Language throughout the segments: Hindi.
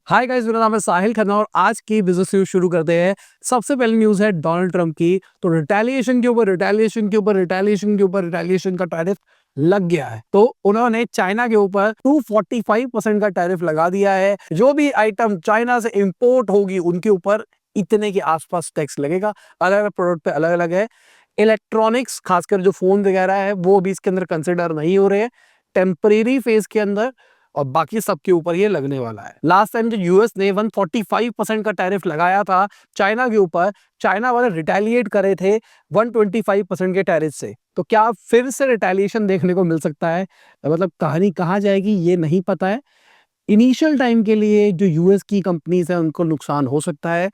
हाय गाइस, मेरा नाम है साहिल खन्ना और आज की बिजनेस न्यूज शुरू करते हैं। सबसे पहली न्यूज है डोनाल्ड ट्रंप की। तो रिटेलिएशन का टैरिफ लग गया है। तो उन्होंने चाइना के ऊपर 245% का टैरिफ लगा दिया है। जो भी आइटम चाइना से इंपोर्ट होगी उनके ऊपर इतने के आसपास टैक्स लगेगा। अलग अलग प्रोडक्ट पे अलग अलग है। इलेक्ट्रॉनिक्स, खासकर जो फोन वगैरह है, वो भी इसके अंदर कंसिडर नहीं हो रहे हैं टेम्परेरी फेज के अंदर, और बाकी सबके ऊपर ये लगने वाला है। लास्ट टाइम जो यूएस ने 145% का टैरिफ लगाया था चाइना के ऊपर, चाइना वाले रिटेलिएट करे थे 125% के टैरिफ से। तो क्या फिर से रिटेलिएशन देखने को मिल सकता है? मतलब कहानी कहाँ जाएगी ये नहीं पता है। इनिशियल टाइम के लिए जो यूएस की कंपनीज है उनको नुकसान हो सकता है।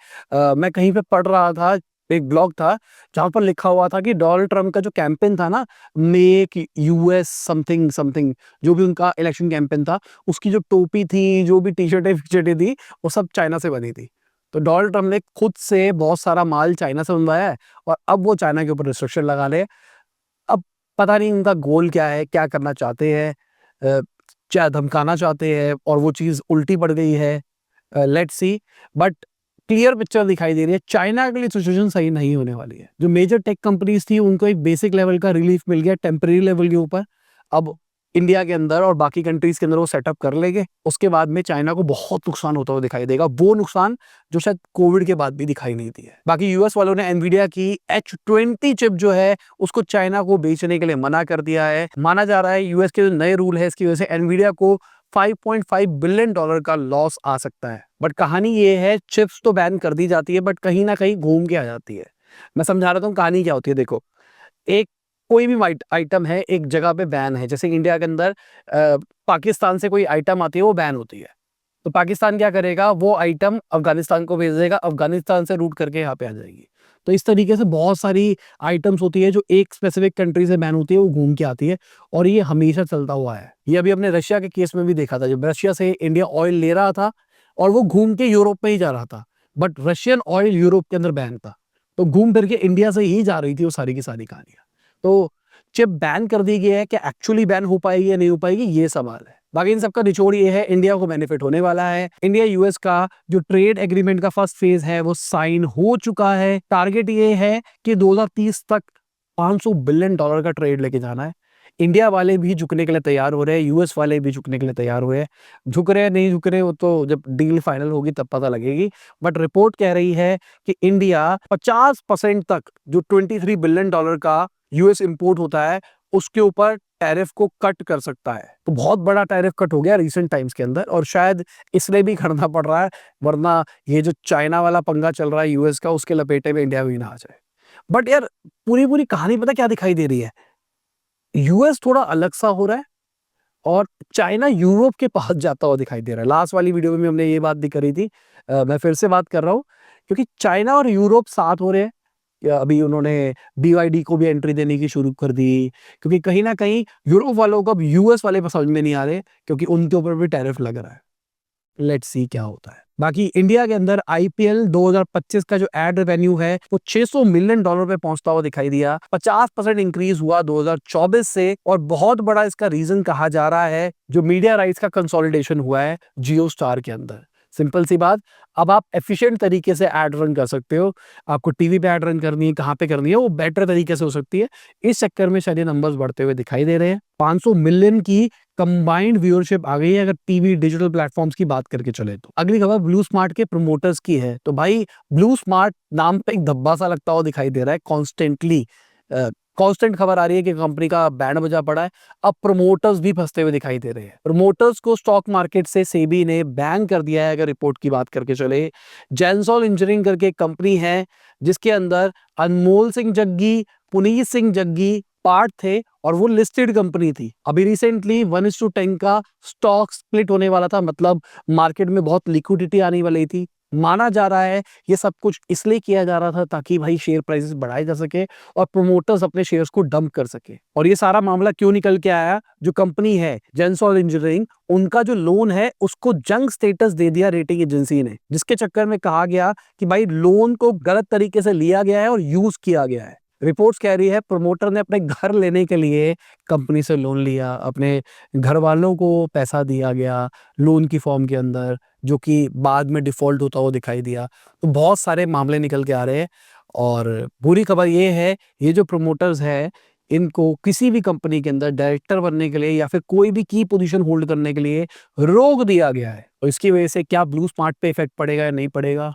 मैं कहीं पे पढ़ रहा था, एक ब्लॉग था जहां पर लिखा हुआ था कि डोनाल्ड ट्रम्प का जो कैंपेन था ना, मेक यूएस समथिंग समथिंग, जो भी उनका इलेक्शन कैंपेन था, उसकी जो टोपी थी, जो भी टी शर्टें थी, वो सब चाइना से बनी थी। तो डोनाल्ड ट्रम्प ने खुद से बहुत सारा माल चाइना से मंगवाया है और अब वो चाइना के ऊपर रिस्ट्रिक्शन लगा रहे हैं। अब पता नहीं उनका गोल क्या है, क्या करना चाहते हैं, क्या धमकाना चाहते हैं और वो चीज़ उल्टी पड़ गई है। Let's see. But clear picture दिखाई दे रही है, चाइना के लिए सिचुएशन सही नहीं होने वाली है। जो मेजर टेक कंपनीज थी उनको एक बेसिक लेवल का रिलीफ मिल गया टेम्परेरी लेवल के ऊपर। अब इंडिया के अंदर और बाकी कंट्रीज के अंदर वो सेटअप कर लेंगे। उसके बाद में चाइना को बहुत नुकसान होता हुआ दिखाई देगा, वो नुकसान जो शायद कोविड के बाद भी दिखाई नहीं दिया। बाकी यूएस वालों ने एनवीडिया की H20 चिप जो है उसको चाइना को बेचने के लिए मना कर दिया है। माना जा रहा है यूएस के जो नए रूल है इसकी वजह से एनवीडिया को $5.5 बिलियन का लॉस आ सकता है। बट कहानी ये है, चिप्स तो बैन कर दी जाती है बट कहीं ना कहीं घूम के आ जाती है। मैं समझा रहा हूँ कहानी क्या होती है। देखो, एक कोई भी आइटम है एक जगह पे बैन है, जैसे इंडिया के अंदर पाकिस्तान से कोई आइटम आती है वो बैन होती है। तो पाकिस्तान क्या करेगा, वो आइटम अफगानिस्तान को भेज देगा, अफगानिस्तान से रूट करके यहाँ पे आ जाएगी। तो इस तरीके से बहुत सारी आइटम्स होती है जो एक स्पेसिफिक कंट्री से बैन होती है, वो घूम के आती है और ये हमेशा चलता हुआ है। ये अभी अपने रशिया के केस में भी देखा था, जब रशिया से इंडिया ऑयल ले रहा था और वो घूम के यूरोप में ही जा रहा था, बट रशियन ऑयल यूरोप के अंदर बैन था, तो घूम फिर के इंडिया से ही जा रही थी वो सारी की सारी कहानियां। तो चिप बैन कर दी गई है, क्या एक्चुअली बैन हो पाएगी या नहीं हो पाएगी ये सवाल है। बाकी इन सबका निचोड़ ये है, इंडिया को बेनिफिट होने वाला है। इंडिया यूएस का जो ट्रेड एग्रीमेंट का फर्स्ट फेज है वो साइन हो चुका है। टारगेट ये है कि 2030 तक $500 बिलियन का ट्रेड लेके जाना है। इंडिया वाले भी झुकने के लिए तैयार हो रहे हैं, यूएस वाले भी झुकने के लिए तैयार हुए हैं। झुक रहे हैं नहीं झुक रहे, वो तो जब डील फाइनल होगी तब पता लगेगी। बट रिपोर्ट कह रही है कि इंडिया 50% तक जो $23 बिलियन का यूएस इंपोर्ट होता है उसके ऊपर टैरिफ को कट कर सकता है। तो बहुत बड़ा टैरिफ कट हो गया रिसेंट टाइम्स के अंदर, और शायद इसलिए भी करना पड़ रहा है, वरना ये जो चाइना वाला पंगा चल रहा है यूएस का, उसके लपेटे में इंडिया भी ना आ जाए। बट यार, पूरी पूरी कहानी पता क्या दिखाई दे रही है, यूएस थोड़ा अलग सा हो रहा है और चाइना यूरोप के पास जाता हुआ दिखाई दे रहा है। लास्ट वाली वीडियो में हमने ये बात भी करी थी, मैं फिर से बात कर रहा हूँ, क्योंकि चाइना और यूरोप साथ हो रहे हैं। अभी उन्होंने BYD को भी एंट्री देने की शुरू कर दी, क्योंकि कहीं ना कहीं यूरोप वालों को अब यूएस वाले समझ में नहीं आ रहे, क्योंकि उनके ऊपर भी टैरिफ लग रहा है। लेट्स सी क्या होता है। बाकी इंडिया के अंदर आईपीएल 2025 का जो एड रेवेन्यू है वो $600 मिलियन पे पहुंचता हुआ दिखाई दिया। 50% इंक्रीज हुआ 2024 से, और बहुत बड़ा इसका रीजन कहा जा रहा है जो मीडिया राइट्स का कंसोलिडेशन हुआ है जियो स्टार के अंदर। सिंपल सी बात, अब आप एफिशिएंट तरीके से ऐड रन कर सकते हो। आपको टीवी पे ऐड रन करनी है, कहाँ पे करनी है, वो बेटर तरीके से हो सकती है। इस चक्कर में शायद ये नंबर्स बढ़ते हुए दिखाई दे रहे हैं। 500 मिलियन की कंबाइंड व्यूअरशिप आ गई है अगर टीवी डिजिटल प्लेटफॉर्म्स की बात करके चले तो। अगली खबर ब्लू स्मार्ट के प्रमोटर्स की है। तो भाई, ब्लू स्मार्ट नाम पे एक धब्बा सा लगता हुआ दिखाई दे रहा है। कॉन्स्टेंटली कांस्टेंट खबर आ रही है कि कंपनी का बैंड बजा पड़ा है। अब प्रमोटर्स भी फंसते हुए दिखाई दे रहे हैं। प्रमोटर्स को स्टॉक मार्केट से सेबी ने बैन कर दिया है अगर रिपोर्ट की बात करके चले। जेंसॉल इंजीनियरिंग करके एक कंपनी है जिसके अंदर अनमोल सिंह जग्गी, पुनीत सिंह जग्गी पार्ट थे और वो लिस्टेड कंपनी थी। अभी रिसेंटली 1:10 का स्टॉक स्प्लिट होने वाला था, मतलब मार्केट में बहुत लिक्विडिटी आने वाली थी। माना जा रहा है ये सब कुछ इसलिए किया जा रहा था ताकि भाई शेयर प्राइसेस बढ़ाए जा सके और प्रोमोटर्स अपने शेयर्स को डंप कर सके। और ये सारा मामला क्यों निकल के आया, जो कंपनी है जेंसॉल इंजीनियरिंग, उनका जो लोन है उसको जंक स्टेटस दे दिया रेटिंग एजेंसी ने, जिसके चक्कर में कहा गया कि भाई लोन को गलत तरीके से लिया गया है और यूज किया गया है। रिपोर्ट्स कह रही है प्रमोटर ने अपने घर लेने के लिए कंपनी से लोन लिया, अपने घर वालों को पैसा दिया गया लोन की फॉर्म के अंदर, जो कि बाद में डिफॉल्ट होता हुआ दिखाई दिया। तो बहुत सारे मामले निकल के आ रहे हैं और बुरी खबर ये है, ये जो प्रमोटर्स है इनको किसी भी कंपनी के अंदर डायरेक्टर बनने के लिए या फिर कोई भी की पोजीशन होल्ड करने के लिए रोक दिया गया है। और इसकी वजह से क्या ब्लू स्मार्ट पे इफेक्ट पड़ेगा या नहीं पड़ेगा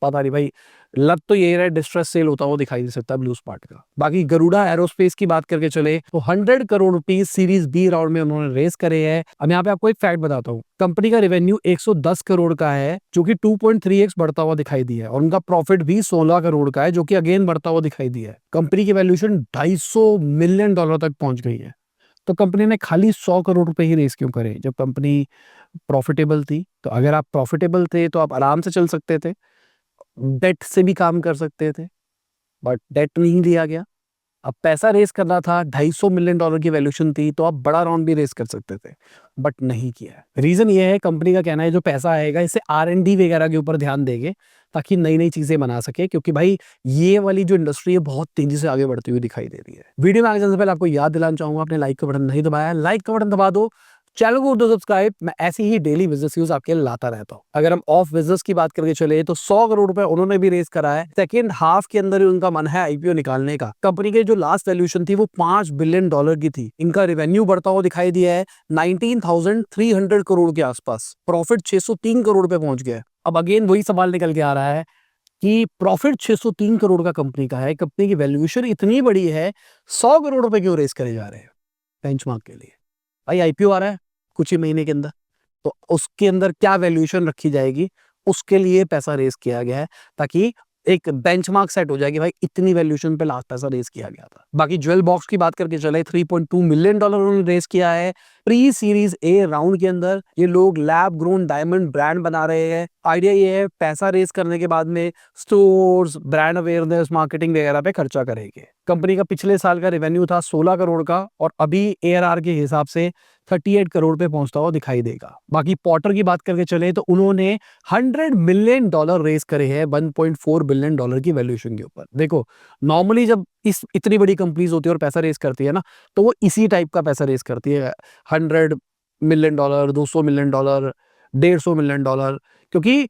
पता नहीं भाई। लग तो यही रहा है डिस्ट्रेस सेल होता हुआ दिखाई दे सकता है ब्लू स्पार्ट का। बाकी गरुड़ा एरोस्पेस की बात करके चले तो 100 crore rupees series B round में उन्होंने रेस करे हैं। अब यहाँ पे आपको एक फैक्ट बताता हूँ, कंपनी का रेवेन्यू 110 करोड़ का है जो कि 2.3x बढ़ता हुआ दिखाई दिया है और उनका प्रॉफिट भी 16 करोड़ का है जो कि अगेन बढ़ता हुआ दिखाई दिया है। कंपनी की वैल्यूएशन $250 मिलियन तक पहुंच गई है। तो कंपनी ने खाली 100 करोड़ रुपए ही रेस क्यों करे जब कंपनी प्रॉफिटेबल थी? तो अगर आप प्रॉफिटेबल थे तो आप आराम से चल सकते थे, डेट से भी काम कर सकते थे, बट डेट नहीं लिया गया। अब पैसा रेस करना था, $250 मिलियन की वैल्यूएशन थी, तो आप बड़ा राउंड भी रेस कर सकते थे, बट नहीं किया। रीजन ये है, कंपनी का कहना है जो पैसा आएगा इससे R&D वगैरह के ऊपर ध्यान देंगे ताकि नई नई चीजें बना सके, क्योंकि भाई ये वाली जो इंडस्ट्री है बहुत तेजी से आगे बढ़ती हुई दिखाई दे रही है। वीडियो में आगे जाने से पहले आपको याद दिलाना चाहूंगा, आपने लाइक का बटन नहीं दबाया, लाइक का बटन दबा दो, चैनल को दो सब्सक्राइब। मैं ऐसी ही डेली बिजनेस न्यूज आपके लिए लाता रहता हूं। अगर हम ऑफ बिजनेस की बात करके चले तो 100 करोड़ रुपए उन्होंने भी रेस करा है। सेकेंड हाफ के अंदर ही उनका मन है आईपीओ निकालने का। कंपनी की जो लास्ट वैल्यूएशन थी वो $5 बिलियन की थी। इनका रेवेन्यू बढ़ता हुआ दिखाई दिया है 19,300 करोड़ के आसपास। प्रॉफिट 603 करोड़ पे पहुंच गया है। अब अगेन वही सवाल निकल के आ रहा है कि प्रॉफिट 603 करोड़ का कंपनी का है, कंपनी की वैल्यूएशन इतनी बड़ी है, 100 करोड़ रुपए क्यों रेस करे जा रहे हैं बेंचमार्क के लिए? भाई आईपीओ आ रहा है कुछ ही महीने के अंदर, तो उसके अंदर क्या वैल्यूएशन रखी जाएगी, उसके लिए पैसा रेस किया गया है ताकि एक बेंचमार्क सेट हो जाए कि भाई इतनी वैल्यूएशन पे लास्ट पैसा रेस किया गया था। बाकी ज्वेल बॉक्स की बात करके चले, $3.2 मिलियन उन्होंने रेस किया है प्री सीरीज ए राउंड के अंदर। ये लोग लैब ग्रोन डायमंड ब्रांड बना रहे हैं। आइडिया ये है पैसा रेस करने के बाद में स्टोर्स, ब्रांड अवेयरनेस, मार्केटिंग वगैरह पे खर्चा करेंगे। कंपनी का पिछले साल का रेवेन्यू था 16 करोड़ का और अभी ARR के हिसाब से 38 करोड़ पे पहुंचता हुआ दिखाई देगा। बाकी पॉटर की बात करके चले तो उन्होंने $100 मिलियन रेस करे हैं 1.4 बिलियन की वैल्यूएशन के ऊपर। देखो नॉर्मली जब इस इतनी बड़ी कंपनीज होती है और पैसा रेस करती है ना, तो वो इसी टाइप का पैसा रेस करती है, $100 मिलियन, $200 मिलियन, $150 मिलियन, क्योंकि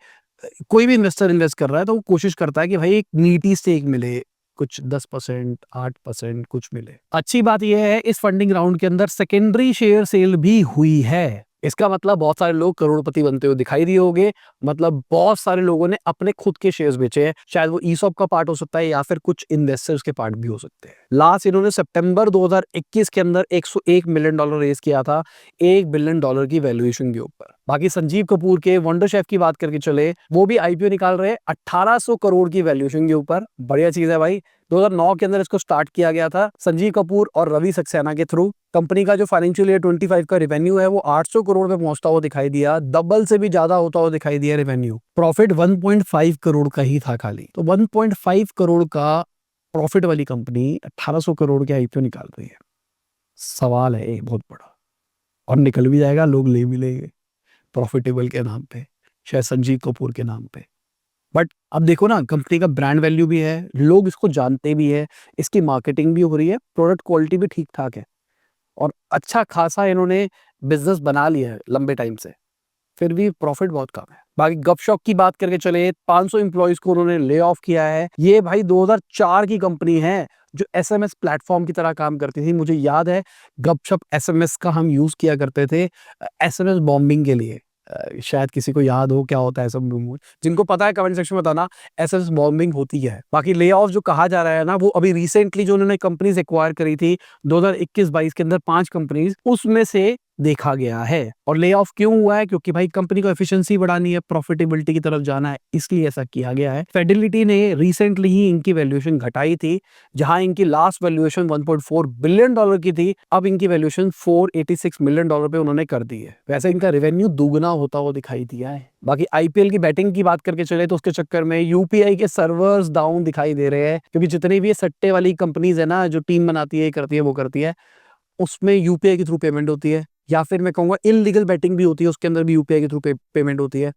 कोई भी इन्वेस्टर इन्वेस्ट कर रहा है तो वो कोशिश करता है कि भाई एक नीटी स्टेक मिले, कुछ 10%, 8% कुछ मिले। अच्छी बात यह है इस फंडिंग राउंड के अंदर सेकेंडरी शेयर सेल भी हुई है। इसका मतलब बहुत सारे लोग करोड़पति बनते हुए दिखाई दिए होंगे, मतलब बहुत सारे लोगों ने अपने खुद के शेयर्स बेचे हैं। शायद वो ईसॉप का पार्ट हो सकता है या फिर कुछ इन्वेस्टर्स के पार्ट भी हो सकते हैं। लास्ट इन्होंने सितंबर 2021 के अंदर $101 मिलियन रेस किया था $1 बिलियन की वैल्यूएशन के ऊपर। बाकी संजीव कपूर के वंडर शेफ की बात करके चले, वो भी आईपीओ निकाल रहे 1800 करोड़ की वैल्यूएशन के ऊपर। बढ़िया चीज है भाई। 2009 के अंदर इसको स्टार्ट किया गया था संजीव कपूर और रवि सक्सेना के थ्रू। कंपनी का जो फाइनेंशियल ईयर 25 का रेवेन्यू है वो 800 करोड़ पे पहुंचता हुआ दिखाई दिया, डबल से भी ज्यादा होता हुआ दिखाई दिया रेवेन्यू। प्रॉफिट 1.5 करोड़ का ही था खाली, तो 1.5 करोड़ का प्रॉफिट वाली कंपनी 1800 करोड़ के आईपीओ निकाल रही है। सवाल है एक बहुत बड़ा, और निकल भी जाएगा, लोग ले भी लेंगे प्रॉफिटेबल के नाम पे, शायद संजीव कपूर के नाम पे। बट अब देखो ना, कंपनी का ब्रांड वैल्यू भी है, लोग इसको जानते भी है, इसकी मार्केटिंग भी हो रही है, प्रोडक्ट क्वालिटी भी ठीक ठाक है और अच्छा खासा इन्होंने बिजनेस बना लिया है लंबे टाइम से, फिर भी प्रॉफिट बहुत कम है। बाकी गपशप की बात करके चले, 500 एम्प्लॉइज को उन्होंने ले ऑफ किया है। ये भाई 2004 की कंपनी है जो एसएमएस प्लेटफॉर्म की तरह काम करती थी। मुझे याद है गपशप एसएमएस का हम यूज किया करते थे एसएमएस बॉम्बिंग के लिए। शायद किसी को याद हो क्या होता है एसएमएस बॉम्बिंग, जिनको पता है कमेंट सेक्शन में बताना एसएमएस बॉम्बिंग होती है। बाकी ले ऑफ जो कहा जा रहा है ना, वो अभी रिसेंटली जो उन्होंने कंपनीज एक्वायर करी थी 2021-22 के अंदर 5 कंपनीज, उसमें से देखा गया है। और ले ऑफ क्यों हुआ है? क्योंकि भाई कंपनी को एफिशिएंसी बढ़ानी है, प्रॉफिटेबिलिटी की तरफ जाना है, इसलिए ऐसा किया गया है। फिडेलिटी ने रिसेंटली ही इनकी वैल्यूएशन घटाई थी, जहां इनकी लास्ट वैल्यूएशन 1.4 बिलियन डॉलर की थी, अब इनकी वैल्यूएशन 486 मिलियन डॉलर पे उन्होंने कर दी है। वैसे इनका रेवेन्यू दुगना होता हुआ दिखाई दिया है। बाकी आईपीएल की बैटिंग की बात करके चले तो उसके चक्कर में यूपीआई के सर्वर्स डाउन दिखाई दे रहे हैं, क्योंकि जितनी भी ये सट्टे वाली कंपनीज है ना, जो टीम बनाती है, करती है, वो करती है, उसमें यूपीआई के थ्रू पेमेंट होती है, या फिर मैं कहूंगा इलीगल बैटिंग भी होती है, उसके अंदर भी यूपीआई के थ्रू पेमेंट होती है।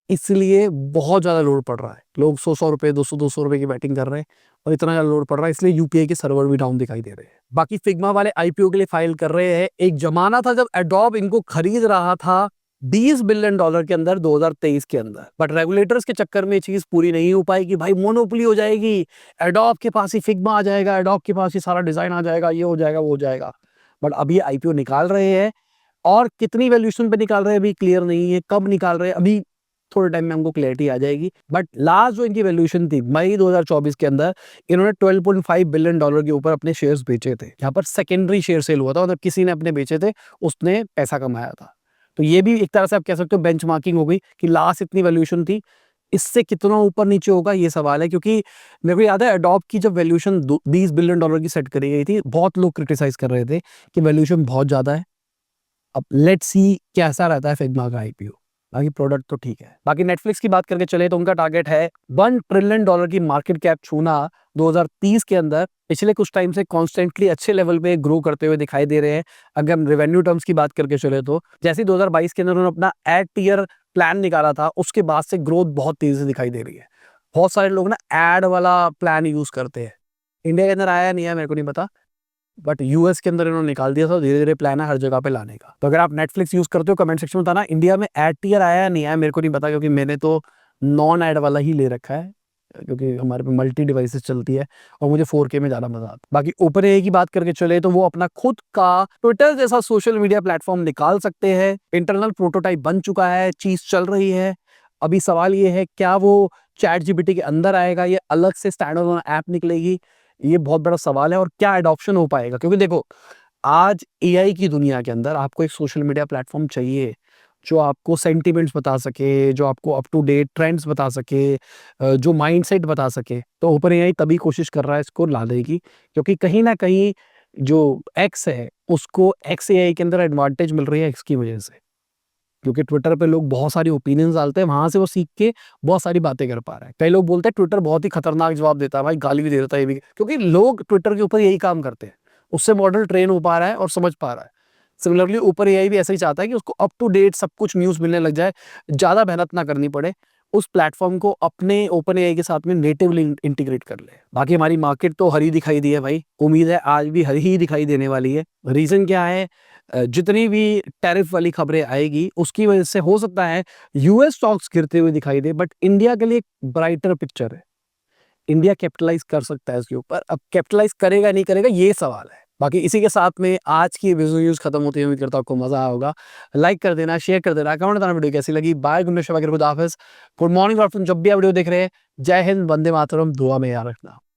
इसलिए बहुत ज्यादा लोड पड़ रहा है, लोग 100-100 रुपए, 200-200 रुपए की बैटिंग कर रहे हैं और इतना ज़्यादा लोड पड़ रहा है, इसलिए यूपीआई के सर्वर भी डाउन दिखाई दे रहे हैं। बाकी फिग्मा वाले आईपीओ के लिए फाइल कर रहे हैं। एक जमाना था जब एडोब इनको खरीद रहा था $20 बिलियन के अंदर 2023 के अंदर, बट रेगुलेटर्स के चक्कर में ये चीज पूरी नहीं हो पाएगी भाई, मोनोपोली हो जाएगी, एडोब के पास ही फिग्मा आ जाएगा, एडोब के पास ही सारा डिजाइन आ जाएगा, ये हो जाएगा वो हो जाएगा। बट अभी आईपीओ निकाल रहे हैं, और कितनी वैल्यूएशन पे निकाल रहे हैं अभी क्लियर नहीं है, कब निकाल रहे हैं अभी थोड़े टाइम में हमको क्लैरिटी आ जाएगी। बट लास्ट जो इनकी वैल्यूएशन थी मई 2024 के अंदर, इन्होंने $12.5 बिलियन के ऊपर अपने शेयर्स बेचे थे। यहाँ पर सेकेंडरी शेयर सेल हुआ था, मतलब किसी ने अपने बेचे थे, उसने पैसा कमाया था। तो ये भी एक तरह से आप कह सकते हो बेंचमार्किंग हो गई कि लास्ट इतनी वैल्यूएशन थी, इससे कितना ऊपर नीचे होगा ये सवाल है। क्योंकि मेरे को याद है एडोब की जब वैल्यूएशन $20 बिलियन की सेट करी गई थी, बहुत लोग क्रिटिसाइज कर रहे थे कि वैल्यूएशन बहुत ज्यादा है। अब लेट्स सी कैसा रहता है फिग्मा का आईपीओ। बाकी प्रोडक्ट तो ठीक है। बाकी नेटफ्लिक्स की बात करके चले तो उनका टारगेट है $1 ट्रिलियन की मार्केट कैप छूना 2030 के अंदर। पिछले कुछ टाइम से कॉन्स्टेंटली अच्छे लेवल पे ग्रो करते हुए दिखाई दे रहे हैं। अगर हम रेवेन्यू टर्म्स की बात करके चले तो जैसे 2022 के अंदर उन्होंने अपना एड टीयर प्लान निकाला था, उसके बाद से ग्रोथ बहुत तेजी से दिखाई दे रही है। बहुत सारे लोग ना एड वाला प्लान यूज करते हैं, इंडिया के अंदर आया नहीं है मेरे को नहीं पता, बट यूएस के अंदर इन्होंने निकाल दिया था। धीरे धीरे प्लान है हर जगह पे लाने का। तो अगर आप नेटफ्लिक्स यूज करते हो कमेंट सेक्शन में बताना इंडिया में एड टीयर आया या नहीं आया, मेरे को नहीं पता, क्योंकि मैंने तो नॉन एड वाला ही ले रखा है, क्योंकि हमारे पे मल्टी डिवाइसेस चलती है और मुझे 4K में ज्यादा मजा आता है। बाकी ओपन एआई की बात करके चले तो वो अपना खुद का ट्विटर जैसा सोशल मीडिया प्लेटफॉर्म निकाल सकते हैं। इंटरनल प्रोटोटाइप बन चुका है, चीज चल रही है। अभी सवाल ये है क्या वो चैट जीपीटी के अंदर आएगा, ये अलग से स्टैंड अलोन ऐप निकलेगी, ये बहुत बड़ा सवाल है। और क्या एडॉप्शन हो पाएगा, क्योंकि देखो आज एआई की दुनिया के अंदर आपको एक सोशल मीडिया प्लेटफॉर्म चाहिए जो आपको सेंटिमेंट्स बता सके, जो आपको अप टू डेट ट्रेंड्स बता सके, जो माइंडसेट बता सके। तो ओपन एआई तभी कोशिश कर रहा है इसको लाने की, क्योंकि कहीं ना कहीं जो एक्स है उसको एक्स एआई के अंदर एडवांटेज मिल रही है एक्स की वजह से। क्योंकि ट्विटर पे लोग बहुत सारी ओपिनियंस डालते हैं, वहां से वो सीख के बहुत सारी बातें कर पा रहा है। कई लोग बोलते हैं ट्विटर बहुत ही खतरनाक जवाब देता है, भाई गाली भी दे देता है ये भी, क्योंकि लोग ट्विटर के ऊपर यही काम करते हैं, उससे मॉडल ट्रेन हो पा रहा है और समझ पा रहा है। सिमिलरली ऊपर एआई भी ऐसा ही चाहता है कि उसको अप टू डेट सब कुछ न्यूज मिलने लग जाए, ज्यादा मेहनत ना करनी पड़े, उस प्लेटफॉर्म को अपने ओपन एआई के साथ में नेटिवली इंटीग्रेट कर ले। बाकी हमारी मार्केट तो हरी दिखाई दी है भाई, उम्मीद है आज भी हरी ही दिखाई देने वाली है। रीजन क्या है, जितनी भी टैरिफ वाली खबरें आएगी उसकी वजह से हो सकता है यूएस स्टॉक्स गिरते हुए दिखाई दे, बट इंडिया के लिए एक ब्राइटर पिक्चर है। इंडिया कैपिटलाइज कर सकता है इसके ऊपर, अब कैपिटलाइज करेगा नहीं करेगा ये सवाल है। बाकी इसी के साथ में आज की विजुअल न्यूज खत्म होती है, उम्मीद करता हूं आपको मजा आया होगा। लाइक कर देना, शेयर कर देना, कमेंट बताना वीडियो कैसी लगी। बाय, गुड मॉर्निंग, जब भी आप वीडियो देख रहे हैं। जय हिंद, वंदे मातरम, दुआ में याद रखना।